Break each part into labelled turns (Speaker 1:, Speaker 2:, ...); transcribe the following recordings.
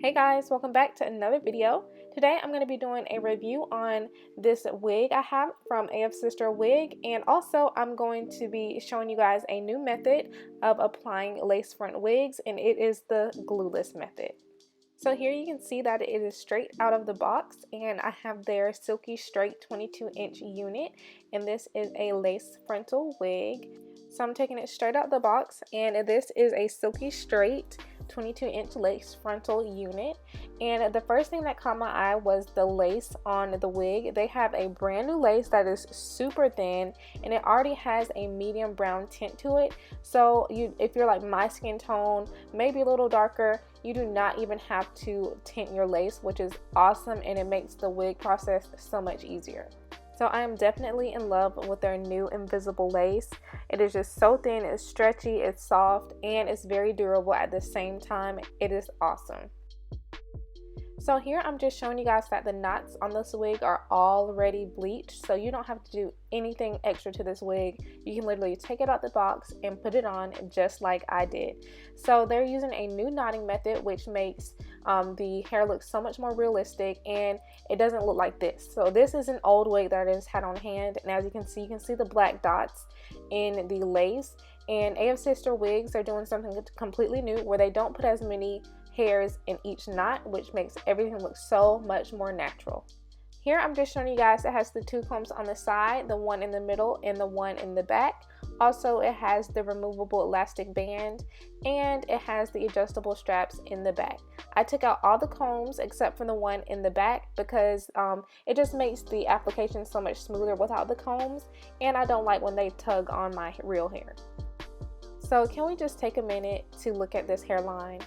Speaker 1: Hey guys, welcome back to another video. Today I'm going to be doing a review on this wig I have from Afsisterwig, and also I'm going to be showing you guys a new method of applying lace front wigs, and it is the glueless method. So here you can see that it is straight out of the box, and I have their silky straight 22-inch unit, and this is a lace frontal wig. So I'm taking it straight out the box, and this is a silky straight 22-inch lace frontal unit. And the first thing that caught my eye was the lace on the wig. They have a brand new lace that is super thin, and it already has a medium brown tint to it. So if you're like my skin tone, maybe a little darker, you do not even have to tint your lace, which is awesome, and it makes the wig process so much easier. So I am definitely in love with their new invisible lace. It is just so thin, it's stretchy, it's soft, and it's very durable at the same time. It is awesome. So here I'm just showing you guys that the knots on this wig are already bleached, so you don't have to do anything extra to this wig. You can literally take it out the box and put it on just like I did. So they're using a new knotting method, which makes the hair look so much more realistic, and it doesn't look like this. So this is an old wig that I just had on hand, and as you can see the black dots in the lace. And Afsisterwigs are doing something completely new where they don't put as many hairs in each knot, which makes everything look so much more natural. Here I'm just showing you guys it has the two combs on the side, the one in the middle and the one in the back. Also, it has the removable elastic band, and it has the adjustable straps in the back. I took out all the combs except for the one in the back because it just makes the application so much smoother without the combs, and I don't like when they tug on my real hair. So can we just take a minute to look at this hairline?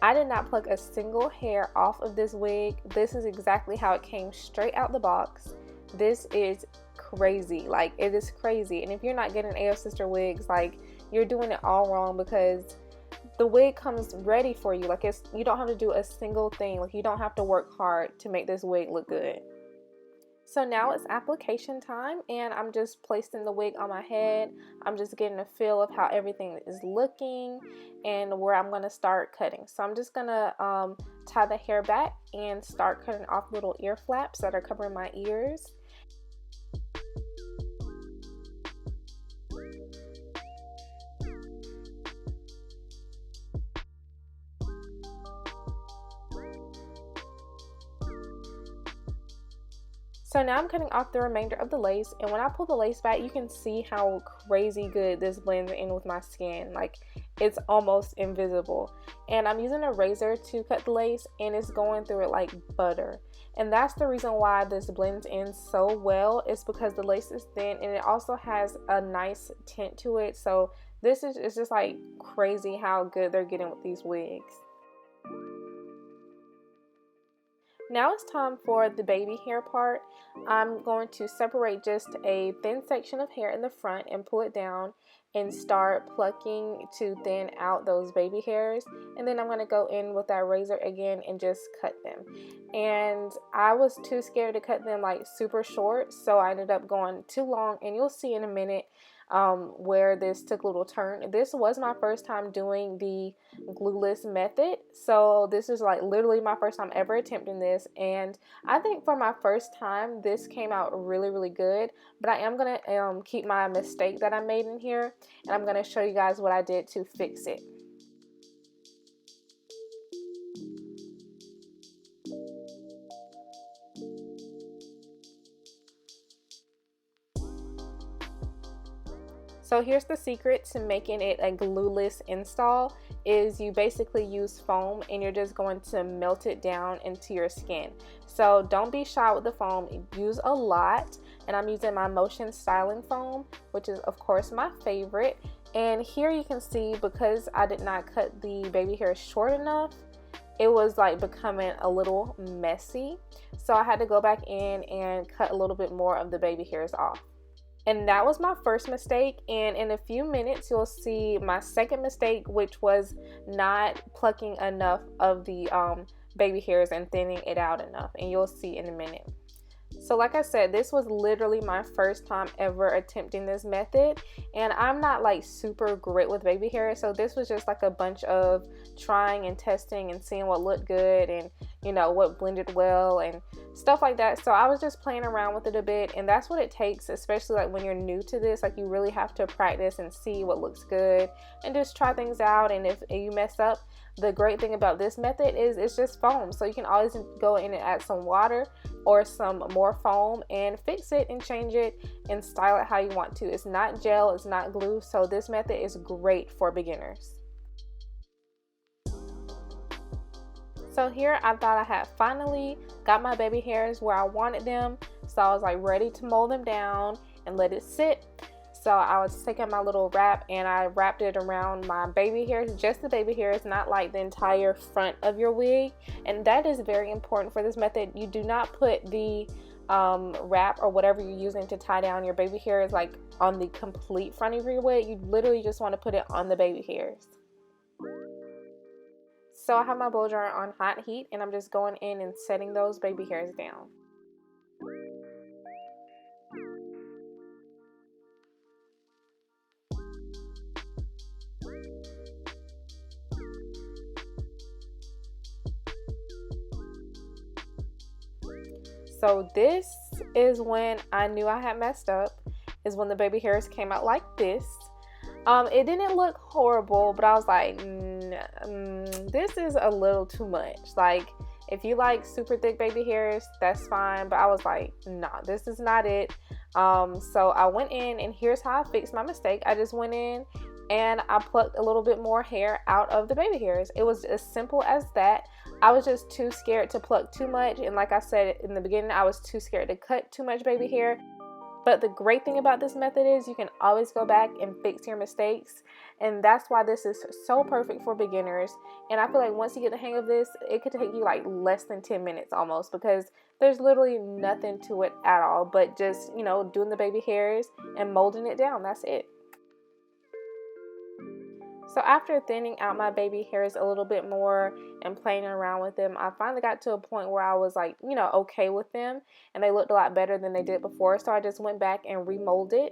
Speaker 1: I did not pluck a single hair off of this wig. This is exactly how it came straight out the box. This is crazy. Like, it is crazy. And if you're not getting Afsisterwigs, like, you're doing it all wrong, because the wig comes ready for you. Like, you don't have to do a single thing. Like, you don't have to work hard to make this wig look good. So now it's application time, and I'm just placing the wig on my head. I'm just getting a feel of how everything is looking and where I'm going to start cutting. So I'm just going to tie the hair back and start cutting off little ear flaps that are covering my ears. So now I'm cutting off the remainder of the lace, and when I pull the lace back, you can see how crazy good this blends in with my skin. Like, it's almost invisible. And I'm using a razor to cut the lace, and it's going through it like butter. And that's the reason why this blends in so well, is because the lace is thin, and it also has a nice tint to it. So this is just like crazy how good they're getting with these wigs. Now it's time for the baby hair part. I'm going to separate just a thin section of hair in the front and pull it down and start plucking to thin out those baby hairs. And then I'm going to go in with that razor again and just cut them. And I was too scared to cut them like super short, so I ended up going too long, and you'll see in a minute where this took a little turn. This was my first time doing the glueless method, so this is like literally my first time ever attempting this, and I think for my first time this came out really good. But I am gonna keep my mistake that I made in here, and I'm gonna show you guys what I did to fix it. So here's the secret to making it a glueless install, is you basically use foam, and you're just going to melt it down into your skin. So don't be shy with the foam, use a lot. And I'm using my motion styling foam, which is of course my favorite. And here you can see, because I did not cut the baby hair short enough, it was like becoming a little messy. So I had to go back in and cut a little bit more of the baby hairs off. And that was my first mistake, and in a few minutes you'll see my second mistake, which was not plucking enough of the baby hairs and thinning it out enough, and you'll see in a minute. So like I said, this was literally my first time ever attempting this method, and I'm not like super great with baby hair, so this was just like a bunch of trying and testing and seeing what looked good and, you know, what blended well and stuff like that. So I was just playing around with it a bit, and that's what it takes, especially like when you're new to this. Like, you really have to practice and see what looks good and just try things out. And if you mess up, the great thing about this method is it's just foam, so you can always go in and add some water or some more foam and fix it and change it and style it how you want to. It's not gel, it's not glue, so this method is great for beginners. So here I thought I had finally got my baby hairs where I wanted them, so I was like ready to mold them down and let it sit. So I was taking my little wrap and I wrapped it around my baby hairs, just the baby hairs, not like the entire front of your wig. And that is very important for this method. You do not put the wrap or whatever you're using to tie down your baby hairs like on the complete front of your wig. You literally just want to put it on the baby hairs. So I have my blow dryer on hot heat and I'm just going in and setting those baby hairs down. So this is when I knew I had messed up, is when the baby hairs came out like this. It didn't look horrible, but I was like, this is a little too much. Like, if you like super thick baby hairs, that's fine, but I was like, nah, this is not it. So I went in, and here's how I fixed my mistake. I just went in and I plucked a little bit more hair out of the baby hairs. It was as simple as that. I was just too scared to pluck too much, and like I said in the beginning, I was too scared to cut too much baby hair. But the great thing about this method is you can always go back and fix your mistakes, and that's why this is so perfect for beginners. And I feel like once you get the hang of this, it could take you like less than 10 minutes almost, because there's literally nothing to it at all but just, you know, doing the baby hairs and molding it down. That's it. So after thinning out my baby hairs a little bit more and playing around with them, I finally got to a point where I was like, you know, okay with them, and they looked a lot better than they did before. So I just went back and remolded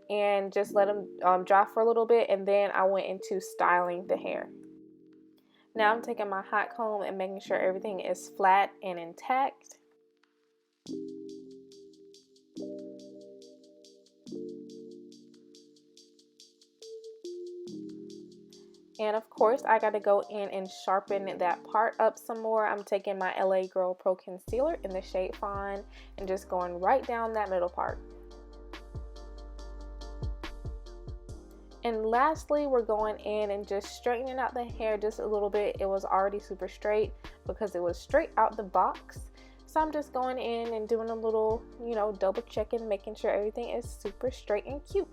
Speaker 1: and just let them dry for a little bit, and then I went into styling the hair. Now I'm taking my hot comb and making sure everything is flat and intact. And of course, I got to go in and sharpen that part up some more. I'm taking my LA Girl Pro Concealer in the shade Fawn and just going right down that middle part. And lastly, we're going in and just straightening out the hair just a little bit. It was already super straight because it was straight out the box. So I'm just going in and doing a little, you know, double checking, making sure everything is super straight and cute.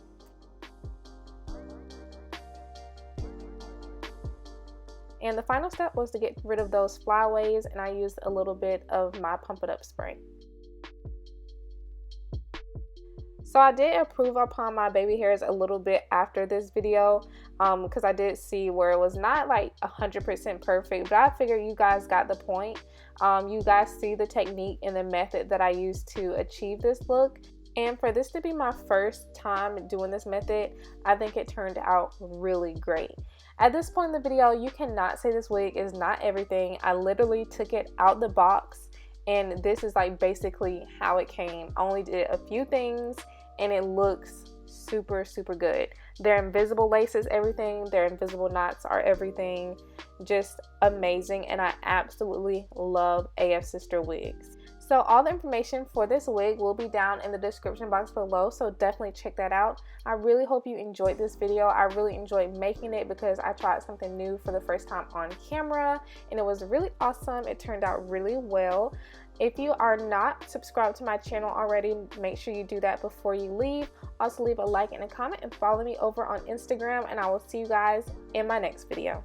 Speaker 1: And the final step was to get rid of those flyaways, and I used a little bit of my Pump It Up spray. So I did improve upon my baby hairs a little bit after this video, because I did see where it was not like 100% perfect, but I figure you guys got the point. You guys see the technique and the method that I used to achieve this look. And for this to be my first time doing this method, I think it turned out really great. At this point in the video, you cannot say this wig is not everything. I literally took it out the box, and this is like basically how it came. I only did a few things, and it looks super, super good. Their invisible laces, everything. Their invisible knots are everything. Just amazing, and I absolutely love Afsisterwigs. So all the information for this wig will be down in the description box below, so definitely check that out. I really hope you enjoyed this video. I really enjoyed making it because I tried something new for the first time on camera, and it was really awesome. It turned out really well. If you are not subscribed to my channel already, make sure you do that before you leave. Also leave a like and a comment and follow me over on Instagram, and I will see you guys in my next video.